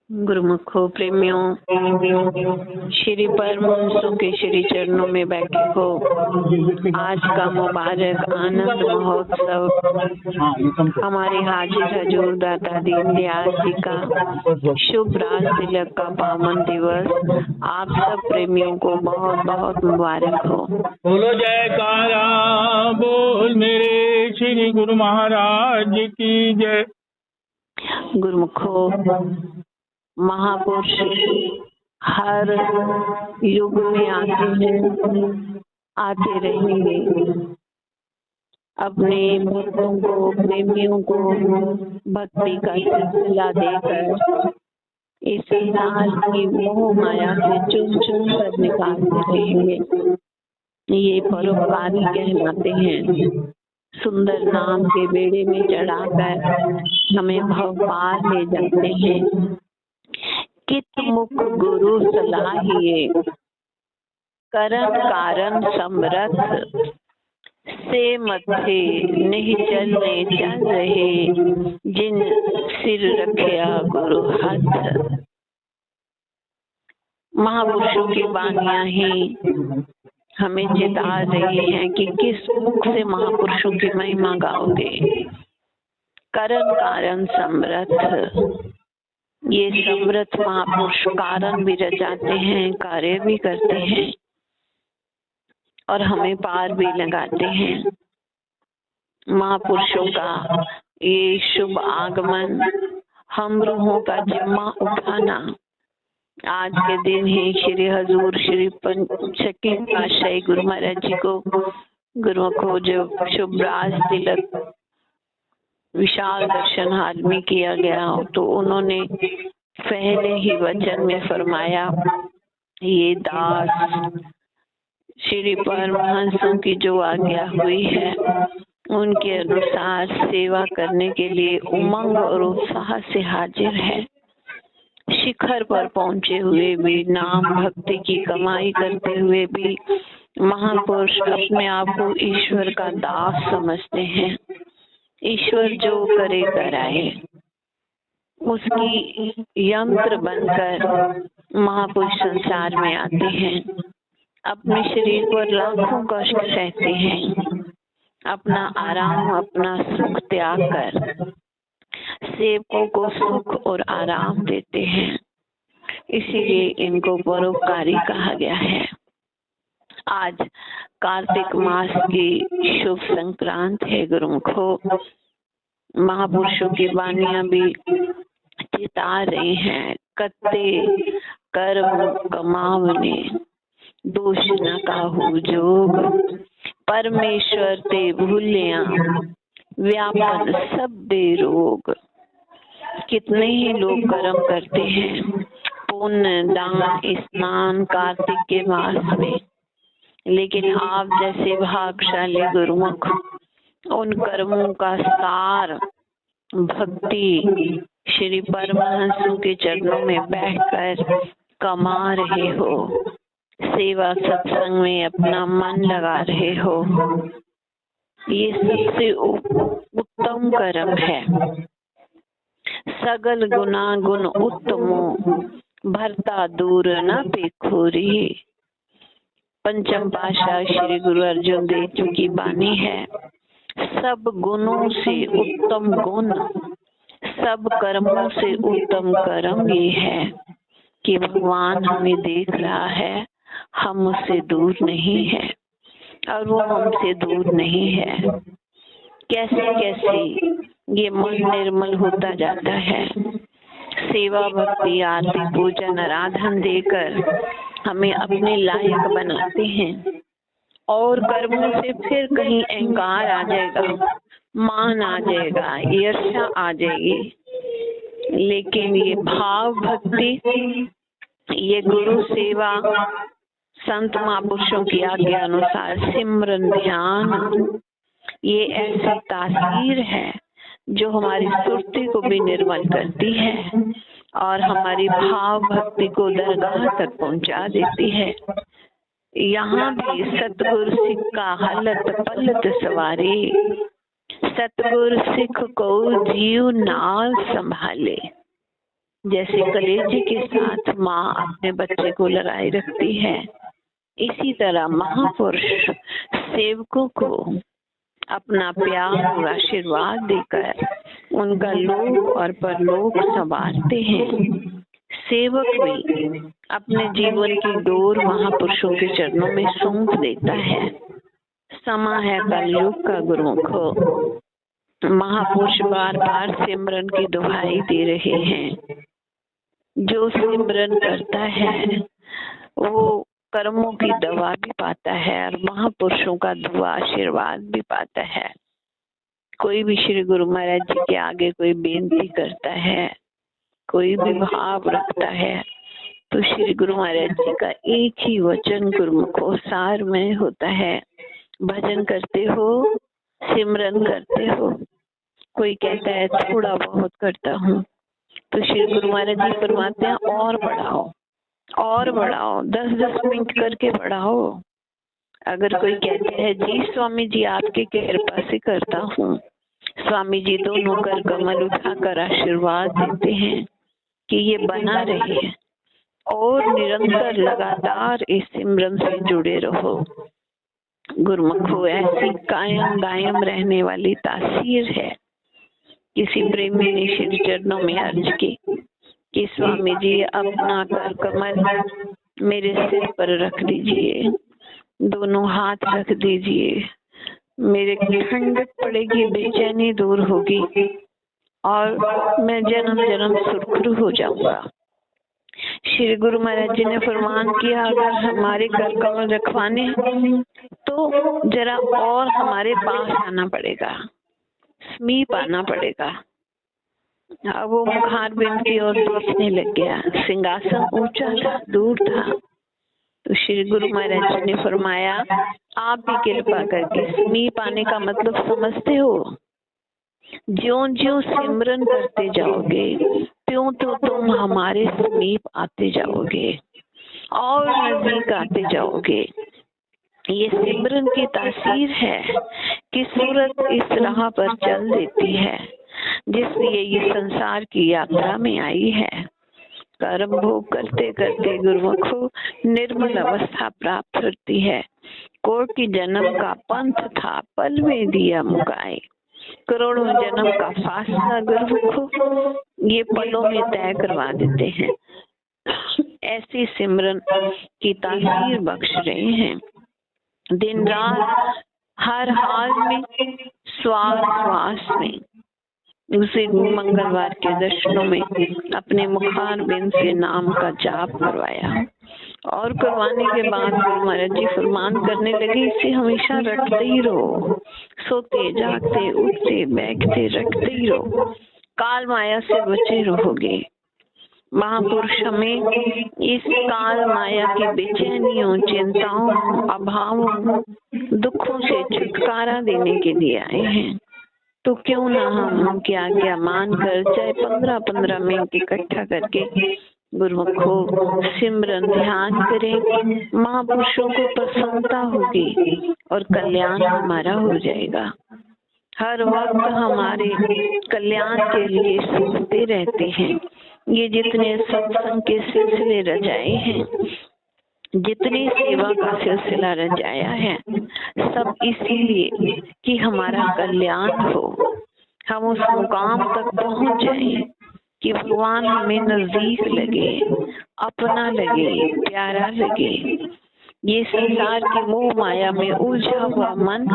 गुरुमुखो प्रेमियों, श्री परमहंसों के श्री चरणों में बैठे हो। आज का मुबारक आनंद महोत्सव हमारे हाजिर हजूर दाता दीनदयाल जी का शुभ राज तिलक का पावन दिवस आप सब प्रेमियों को बहुत बहुत मुबारक हो। बोलो जयकारा बोल मेरे श्री गुरु महाराज की जय। गुरुमुखो, महापुरुष हर युग में आते हैं, आते रहेंगे। अपने भक्तों को, प्रेमियों को भक्ति का सिलसिला देकर इस संसार की मोह माया से चुन चुन कर निकालते रहेंगे। ये परोपकारी कहलाते हैं। सुंदर नाम के बेड़े में चढ़ाकर हमें भव पार ले जाते हैं। कित मुख गुरु सलाहिए, करन कारण समरथ, से मथे निश्चल चल रहे, जिन सिर रखिया गुरु हाथ। महापुरुषों की वाणियां ही हमें चिता रही हैं कि किस मुख से महापुरुषों की महिमा गाओगे। करन कारण समरथ, ये समर्थ महापुरुष कारण भी रचाते हैं, कार्य भी करते हैं और हमें पार भी लगाते हैं। महापुरुषों का ये शुभ आगमन, हम रूहों का जिम्मा उठाना, आज के दिन ही श्री हजूर श्री पंचकी पातशाही गुरु महाराज जी को गुरुओं को जो शुभ राज तिलक विशाल दर्शन हाल में किया गया, तो उन्होंने पहले ही वचन में फरमाया, ये दास श्री परमहंसों की जो आज्ञा हुई है उनके अनुसार सेवा करने के लिए उमंग और उत्साह से हाजिर है। शिखर पर पहुंचे हुए भी, नाम भक्ति की कमाई करते हुए भी महापुरुष अपने आप को ईश्वर का दास समझते हैं। ईश्वर जो करे कराए, उसकी यंत्र बनकर महापुरुष संसार में आते हैं। अपने शरीर पर लाखों कष्ट सहते हैं, अपना आराम, अपना सुख त्याग कर सेवकों को सुख और आराम देते हैं। इसीलिए इनको परोपकारी कहा गया है। आज कार्तिक मास की शुभ संक्रांत है। गुरुमुखो, महापुरुषों की वाणियां भी चिता रही हैं। कत्ते कर्म कमावने, दोष न काहू जोग, परमेश्वर ते भूलिया, व्यापन सब दे रोग। कितने ही लोग कर्म करते हैं, पुण्य, दान, स्नान कार्तिक के मास में, लेकिन आप जैसे भाग्यशाली गुरुमुख उन कर्मों का सार भक्ति श्री परमहंसों के चरणों में बैठकर कमा रहे हो। सेवा सत्संग में अपना मन लगा रहे हो। ये सबसे उत्तम कर्म है। सगल गुना गुण उत्तमो, भरता दूर न पेखोरी। पंचम पातशाह श्री गुरु अर्जुन देव जी की वाणी है। सब गुणों से उत्तम गुण, सब कर्मों से उत्तम कर्म ये है कि भगवान हमें देख रहा है, हम उससे दूर नहीं है और वो हमसे दूर नहीं है। कैसे कैसे ये मन निर्मल होता जाता है। सेवा भक्ति आरती पूजन आराधन देकर हमें अपने लायक बनाते हैं और कर्मों से फिर कहीं अहंकार आ जाएगा, मान आ जाएगा, ईर्ष्या आ जाएगी। लेकिन ये भाव भक्ति, ये गुरु सेवा, संत महापुरुषों की आज्ञा अनुसार सिमरन ध्यान, ये ऐसी तासीर है जो हमारी सुरती को भी निर्मल करती है और हमारी भाव भक्ति को दरगाह तक पहुंचा देती है। यहाँ भी सतगुर सिक्का हलत पलट सवारे, सतगुर सिख को जीव नाल संभाले। जैसे कलेजे के साथ माँ अपने बच्चे को लगाए रखती है, इसी तरह महापुरुष सेवकों को अपना प्यार और आशीर्वाद देकर उनका लोक और परलोक संवारते हैं। सेवक भी अपने जीवन की डोर महापुरुषों के चरणों में सौंप देता है। समा है कलयुग का गुरुमुखो, महापुरुष बार बार सिमरन की दुहाई दे रहे हैं। जो सिमरन करता है वो कर्मों की दवा भी पाता है और महापुरुषों का दुआ आशीर्वाद भी पाता है। कोई भी श्री गुरु महाराज जी के आगे कोई बेनती करता है, कोई भी भाव रखता है, तो श्री गुरु महाराज जी का एक ही वचन गुरुमुखो सार में होता है, भजन करते हो, सिमरन करते हो। कोई कहता है थोड़ा बहुत करता हूँ, तो श्री गुरु महाराज जी फरमाते हैं और बढ़ाओ और बढ़ाओ, 10-10 मिनट करके बढ़ाओ। अगर कोई कहते हैं जी स्वामी जी आपके कृपा से करता हूँ, स्वामी जी दोनों कर कमल उठाकर आशीर्वाद देते हैं कि ये बना रहे और निरंतर लगातार इस सिमरन से जुड़े रहो। गुरुमुखो ऐसी कायम दायम रहने वाली तासीर है। किसी प्रेमी ने श्री चरणों में अर्ज की कि स्वामी जी अपना कर कमल मेरे सिर पर रख दीजिए, दोनों हाथ रख दीजिए, मेरे ठंडक पड़ेगी, बेचैनी दूर होगी और मैं जन्म जन्म सुरखरू हो जाऊंगा। श्री गुरु महाराज जी ने फरमान किया अगर हमारे कर कमल रखवाने तो जरा और हमारे पास आना पड़ेगा, समीप आना पड़ेगा। अब वो मुखार बिंद की ओर देखने लग गया। सिंहासन ऊंचा था, दूर था। तो श्री गुरु महाराज जी ने फरमाया आप भी कृपा करके समीप आने का मतलब समझते हो। ज्यों ज्यों सिमरन करते जाओगे त्यों तो तुम हमारे समीप आते जाओगे और नजदीक आते जाओगे। ये सिमरन की तासीर है कि सूरत इस राह पर चल देती है जिसलिए ये संसार की यात्रा में आई है। कर्म भोग करते करते गुरुमुखो निर्मल अवस्था प्राप्त होती है। कोटि जन्म का पंथ था पल में दिया मुकाए, करोड़ों जन्म का फासला गुरुमुखो ये पलों में तय करवा देते हैं। ऐसी सिमरन की तासीर बख्श रहे हैं। दिन रात हर हाल में, श्वास श्वास में। उसे मंगलवार के दर्शनों में अपने मुखार बिंद से नाम का जाप करवाया और करवाने के बाद गुरु महाराज जी फरमान करने लगे इसे हमेशा रटते ही रहो, सोते जागते उठते बैठते रटते ही रहो, काल माया से बचे रहोगे। महापुरुष हमें इस काल माया की बेचैनियों, चिंताओं, अभावों, दुखों से छुटकारा देने के लिए आए हैं। तो क्यों ना हम उनकी आज्ञा मानकर चाहे 15-15 मिनट इकट्ठा करके गुरुमुखो सिमरन ध्यान करें। महापुरुषों को प्रसन्नता होगी और कल्याण हमारा हो जाएगा। हर वक्त हमारे कल्याण के लिए सोचते रहते हैं। ये जितने सत्संग के सिलसिले रचाए हैं, जितनी सेवा का सिलसिला रचाया है, सब इसीलिए कि हमारा कल्याण हो, हम उस मुकाम तक पहुंच जाएं कि भगवान हमें नजदीक लगे, अपना लगे, प्यारा लगे। ये संसार की मोह माया में उलझा हुआ मन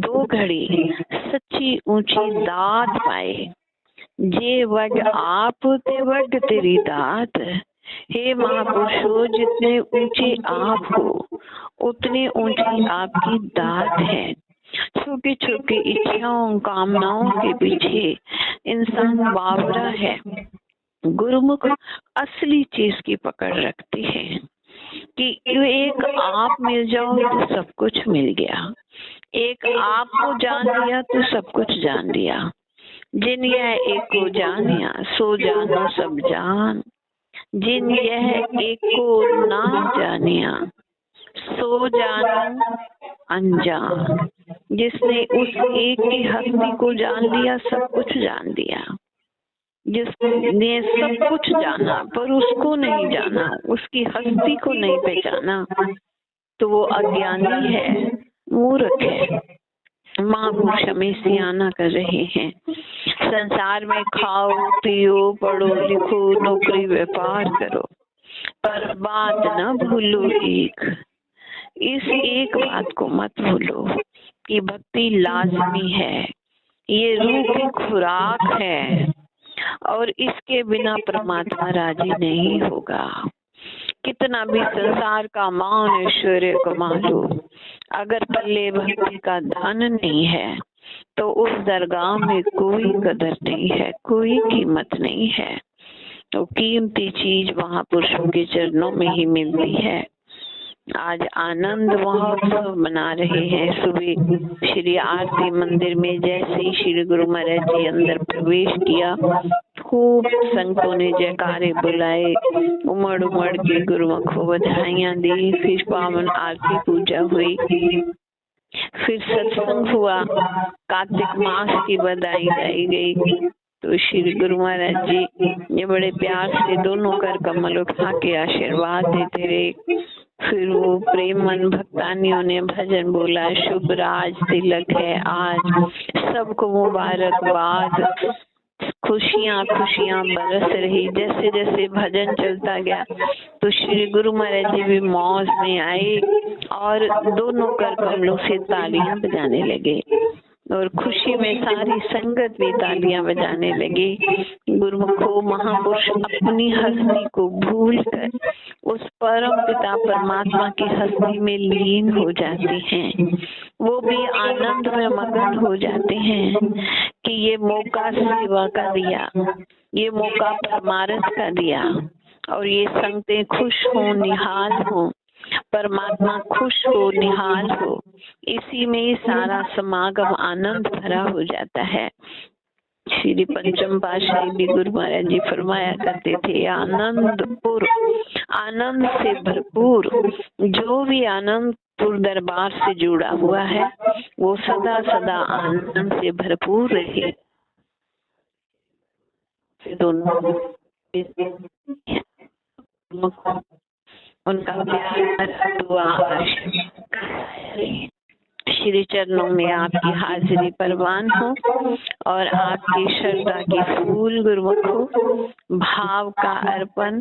2 घड़ी सच्ची ऊंची दात पाए। जे वड आप ते वड तेरी दात। हे महापुरुषों, जितने ऊंचे आप हो उतने ऊंची आपकी दात है। छोटी छोटी इच्छाओं कामनाओं के पीछे इंसान बावरा है। गुरुमुख असली चीज की पकड़ रखती है कि एक आप मिल जाओ तो सब कुछ मिल गया, एक आप को जान लिया तो सब कुछ जान लिया। जिन यह एक को जानिया सो जानो सब जान, जिन यह एक को ना जानिया सो जानो अनजान। जिसने उस एक की हस्ती को जान लिया सब कुछ जान लिया। जिसने सब कुछ जाना पर उसको नहीं जाना, उसकी हस्ती को नहीं पहचाना, तो वो अज्ञानी है, मूर्ख है। महापुरुष हमें सियाना कर रहे हैं। संसार में खाओ पियो पढ़ो लिखो नौकरी व्यापार करो, पर बात न भूलो इस एक बात को मत भूलो कि भक्ति लाजमी है, ये रूह की खुराक है और इसके बिना परमात्मा राजी नहीं होगा। कितना भी संसार का मान ऐश्वर्य कमा लो, अगर पल्ले भक्ति का धन नहीं है तो उस दरगाह में कोई कदर नहीं है, कोई कीमत नहीं है। तो कीमती चीज महापुरुषों के चरणों में ही मिलती है। आज आनंद महोत्सव मना रहे हैं। सुबह श्री आरती मंदिर में जैसे ही श्री गुरु महाराज जी अंदर प्रवेश किया, खूब संतों ने जयकारे बुलाए, उमड़ उमड़ के गुरुमुख को बधाइयां दी। फिर पावन आरती पूजा हुई, फिर सत्संग हुआ, कार्तिक मास की बधाई गाई गई। तो श्री गुरु महाराज जी ये बड़े प्यार से दोनों कर कमल उठा के आशीर्वाद देते रहे। फिर वो प्रेमन भक्तानियों ने भजन बोला, शुभ राज तिलक है आज, सबको मुबारकबाद। खुशियाँ खुशियाँ बरस रही। जैसे जैसे भजन चलता गया तो श्री गुरु महाराज जी भी मौज में आए और दोनों कर कमलों से तालियां बजाने लगे और खुशी में सारी संगत भी तालियां बजाने लगी। गुरुमुखों महापुरुष अपनी हस्ती को भूलकर उस परम पिता परमात्मा की हस्ती में लीन हो जाते हैं। वो भी आनंद में मगन हो जाते हैं कि ये मौका सेवा का दिया, ये मौका परमारथ का दिया और ये संगतें खुश हो निहाल हो, परमात्मा खुश हो निहाल हो, इसी में सारा समागम आनंद भरा हो जाता है। श्री पंचम पातशाही भी गुरु महाराज जी फरमाया करते थे, आनंदपुर, आनंद से भरपूर। जो भी आनंदपुर दरबार से जुड़ा हुआ है वो सदा सदा आनंद से भरपूर रहे। दोनों उनका प्यार दुआ श्री चरणों में आपकी हाजिरी परवान हो और आपकी श्रद्धा की फूल गुरुमुख हो। भाव का अर्पण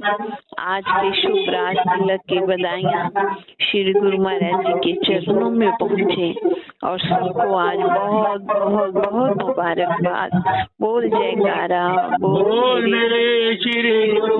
आज के शुभ राज तिलक की बधाइयां श्री गुरु महाराज जी के चरणों में पहुँचे और सबको आज बहुत बहुत बहुत मुबारकबाद। बोल जयकारा, बोल मेरे श्री गुरु